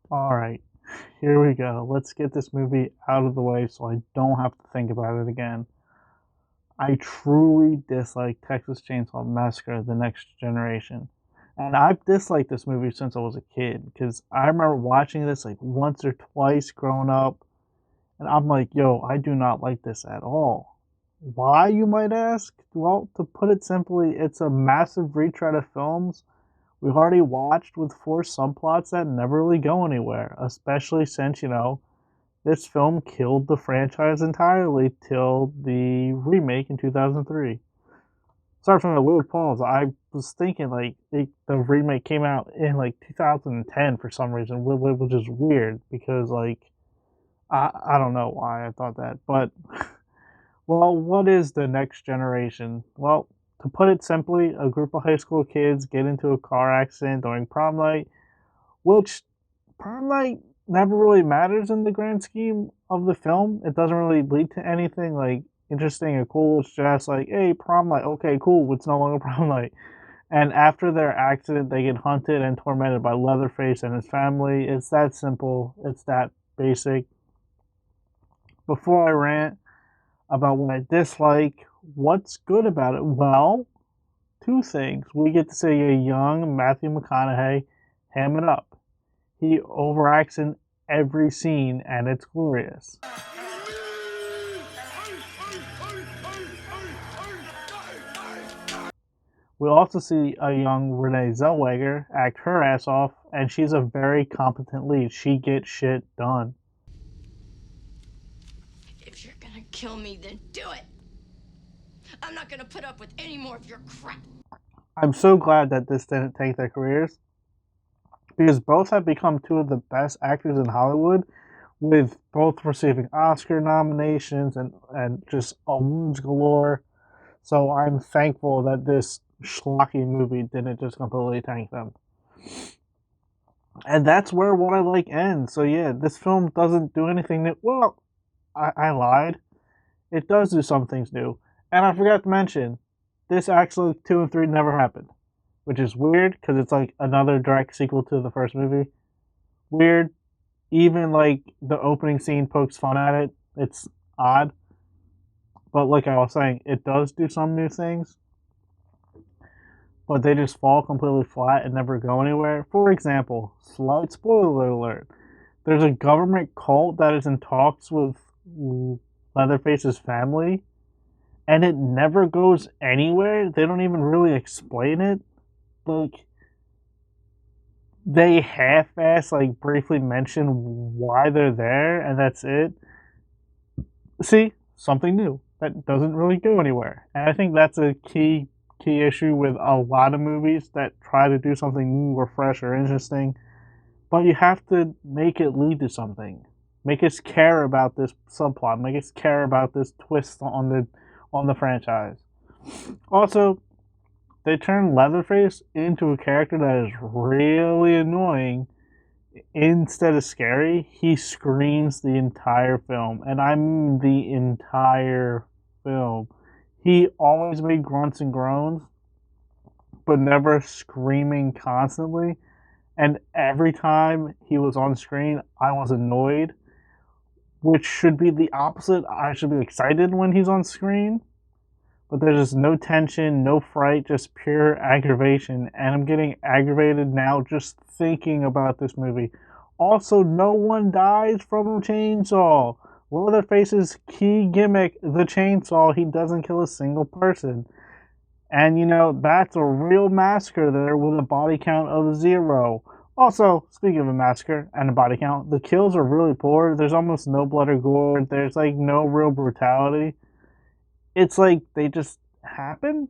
Alright, here we go. Let's get this movie out of the way so I don't have to think about it again. I truly dislike Texas Chainsaw Massacre: The Next Generation. And I've disliked this movie since I was a kid because I remember watching this like once or twice growing up, and I'm like, yo, I do not like this at all. Why, you might ask? Well, to put it simply, it's a massive retread of films we've already watched with four subplots that never really go anywhere, especially since, this film killed the franchise entirely till the remake in 2003. Sorry for the weird pause. I was thinking the remake came out in like 2010 for some reason, which is weird because I don't know why I thought that, but well, what is the next generation? Well, to put it simply, a group of high school kids get into a car accident during prom night, which prom night never really matters in the grand scheme of the film. It doesn't really lead to anything like interesting or cool. It's just like, hey, prom night. Okay, cool. It's no longer prom night. And after their accident, they get hunted and tormented by Leatherface and his family. It's that simple. It's that basic. Before I rant about what I dislike, what's good about it? Well, two things. We get to see a young Matthew McConaughey ham it up. He overacts in every scene, and it's glorious. We also see a young Renee Zellweger act her ass off, and she's a very competent lead. She gets shit done. If you're gonna kill me, then do it. I'm not gonna put up with any more of your crap. I'm so glad that this didn't tank their careers because both have become two of the best actors in Hollywood, with both receiving Oscar nominations and just awards galore. So I'm thankful that this schlocky movie didn't just completely tank them. And that's where What I Like ends. So yeah, this film doesn't do anything new. Well, I lied. It does do some things new. And I forgot to mention, this actually 2 and 3 never happened. Which is weird because it's like another direct sequel to the first movie. Weird. Even like the opening scene pokes fun at it. It's odd. But like I was saying, it does do some new things, but they just fall completely flat and never go anywhere. For example, slight spoiler alert, there's a government cult that is in talks with Leatherface's family, and it never goes anywhere. They don't even really explain it. Like, they half-ass like briefly mention why they're there, and that's it. See, something new that doesn't really go anywhere, and I think that's a key issue with a lot of movies that try to do something new or fresh or interesting, but you have to make it lead to something. Make us care about this subplot. Make us care about this twist on the franchise. Also, they turn Leatherface into a character that is really annoying. Instead of scary, he screams the entire film, and I mean the entire film. He always made grunts and groans, but never screaming constantly. And every time he was on screen, I was annoyed, which should be the opposite. I should be excited when he's on screen, but there's just no tension, no fright, just pure aggravation. And I'm getting aggravated now just thinking about this movie. Also, no one dies from a chainsaw. Leatherface's key gimmick, the chainsaw, he doesn't kill a single person. And that's a real massacre there with a body count of 0. Also, speaking of a massacre and a body count, the kills are really poor. There's almost no blood or gore. There's like no real brutality. It's like they just happen.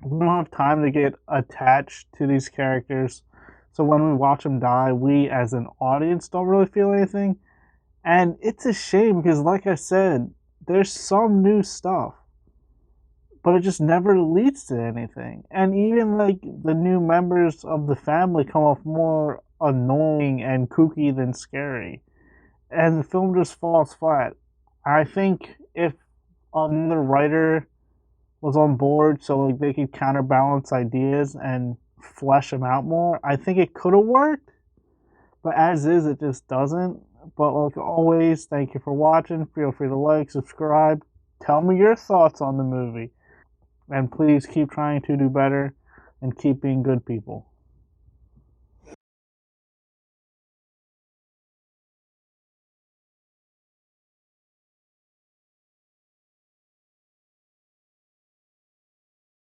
We don't have time to get attached to these characters. So when we watch them die, we as an audience don't really feel anything. And it's a shame because, like I said, there's some new stuff, but it just never leads to anything. And even like the new members of the family come off more annoying and kooky than scary. And the film just falls flat. I think if another writer was on board so like they could counterbalance ideas and flesh them out more, I think it could have worked. But as is, it just doesn't. But like always, thank you for watching. Feel free to like, subscribe, tell me your thoughts on the movie, and please keep trying to do better and keep being good people.